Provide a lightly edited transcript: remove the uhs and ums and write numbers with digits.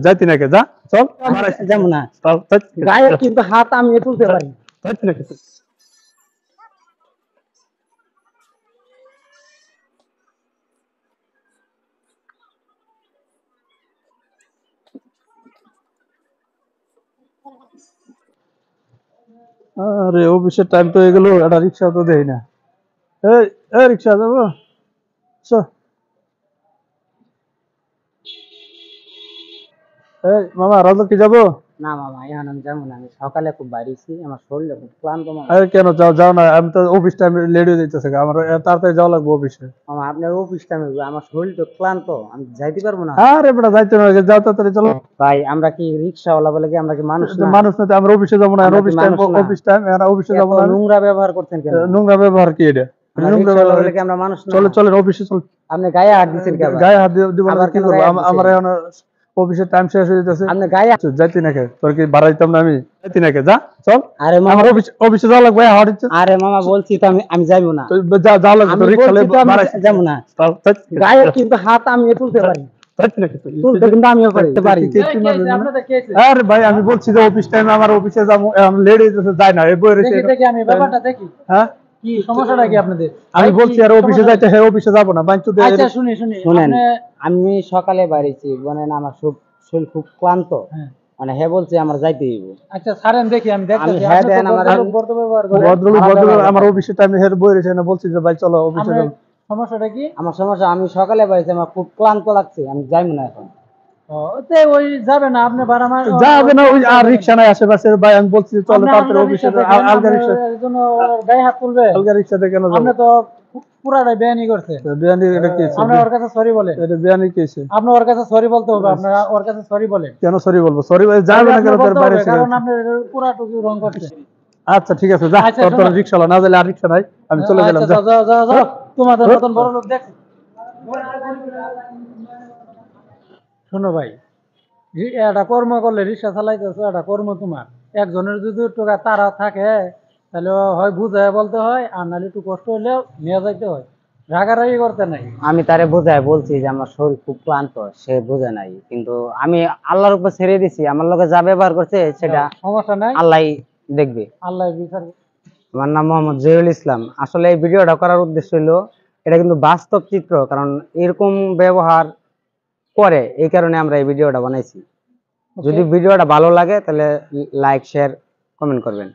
যাইতি নাকি যা চল যেমন না গায়ে কিন্তু হাত আমি তুলতে পারি। যাইতি নাকি আরে অফিসের টাইম তো হয়ে গেল, একটা রিক্সা তো দেই না। এই এই রিক্সা যাবো এই মামা রাজা কি যাবো? না মামা এখন আমি যাবো না, আমি সকালে খুব বাইরেছি, আমার শরীরটা খুব ক্লান্ত মামা। আরে কেন যাও যাও না, আমি তো অফিস টাইম লেট হয়ে যাইতেছে, আমার তাড়াতাড়ি যাওয়া লাগবে অফিসে। মামা আপনার অফিস টাইমে আমার শরীর তো ক্লান্ত, আমি যাইতে পারবো না। আরে বেটা যাইতে না, যাও তাড়াতাড়ি চলো। ভাই আমরা কি রিক্সাওয়ালা বলে কি আমরা কি মানুষ না? মানুষ না তো আমরা অফিসে যাবো না, অফিস টাইম অফিসে যাবো না। নোংরা ব্যবহার করছেন কেন? নোংরা ব্যবহার কি এটা? নোংরা ব্যবহার বলে কি আমরা মানুষ না? চলে চলে অফিসে চল। আপনি গায়ে হাত দিচ্ছেন কেন? গায়ে হাত দিব না কি করবো, আমার এখন অফিসের টাইম শেষ হয়ে যাচ্ছে। আপনি গায়ে যাইতি নাকি, তোর কি ভাড়া দিতাম না আমি? যাইতি নাকি যা চল। আরে মামা আমার অফিসে যাওয়া লাগবে, হাওড় দিচ্ছে। আরে মামা বলছি তো আমি যাইবো না। যা যাওয়া লাগবে, তোর রিক্সা যাবো না। গায়ে কিন্তু হাত আমি তুলতে পারি। তুলতে কিন্তু আমিও করতে পারি। আরে ভাই আমি বলছি যে অফিস টাইমে আমার অফিসে যাবো, লেট হয়ে যাচ্ছে, যাই না। এই বই রেখে দেখি আমি ব্যাপারটা দেখি। হ্যাঁ কি সমস্যাটা কি আপনাদের? আমি বলছি আর অফিসে যাইতে, হ্যাঁ অফিসে যাবো না। আচ্ছা শুনেন, আমি সকালে বাইরেছি, মানে আমার শরীর খুব ক্লান্ত, মানে হ্যাঁ বলছি আমার যাইতে হইব। আচ্ছা ছাড়েন দেখি, আমি দেখতেছি। হ্যাঁ দেন আমার ভদ্রলোক আমার অফিসে টাইমে হের বই রেখে না, বলছি যে ভাই চলো অফিসে যাবো। সমস্যাটা কি? আমার সমস্যা আমি সকালে বাইরেছি, আমার খুব ক্লান্ত লাগছে, আমি যাইবো না এখন। ওই যাবে না আপনি ভাড়া যাবে না, ওই আর রিক্সা নাই আশেপাশে ভাই। আমি বলছি চলো তাড়াতাড়ি অফিসে। আলগা রিক্সা জন্য গায়ে হাত তুলবে? আলগা রিক্সাতে কেন যাবো? আপনি তো পুরাটাই বেয়ানি করছে। বেয়ানি এটা কি? আপনি ওর কাছে সরি বলেন। এটা বেয়ানি কিছে? আপনি ওর কাছে সরি বলতে হবে, আপনারা ওর কাছে সরি বলেন। কেন সরি বলবো? সরি ভাই যাবে না কেন তোর বাইরে? কারণ আপনি পুরাটুকু রং করছে। আচ্ছা ঠিক আছে যা, তোর রিক্সাওয়ালা না যাইলে আর রিক্সা নাই, আমি চলে গেলাম। যাও যাও যাও যাও, তোমাদের মতন বড় লোক দেখ। শোনো ভাই, এটা কর্ম করলে রিক্সা চালাইতেছো, এটা কর্ম তোমার। একজনের যদি টাকা তারা থাকে তাহলে হয় বুঝায় বলতে হয়, আর নাহলে একটু কষ্ট হলেও নিয়ে যাইতে হয়, রাগারাগি করতে নাই। আমি তারে বোঝায় বলছি যে আমার শরীর খুব ক্লান্ত, সে বোঝে নাই, কিন্তু আমি আল্লাহর উপর ছেড়ে দিছি। আমার লোকে যা ব্যবহার করছে সেটা সমস্যা নাই, আল্লাহ দেখবে, আল্লাহ বিচার। আমার নাম মোহাম্মদ জহিরুল ইসলাম। আসলে এই ভিডিওটা করার উদ্দেশ্য হলো, এটা কিন্তু বাস্তব চিত্র, কারণ এরকম ব্যবহার করে, এই কারণে আমরা এই ভিডিওটা বানাইছি। যদি ভিডিওটা ভালো লাগে তাহলে লাইক শেয়ার কমেন্ট করবেন।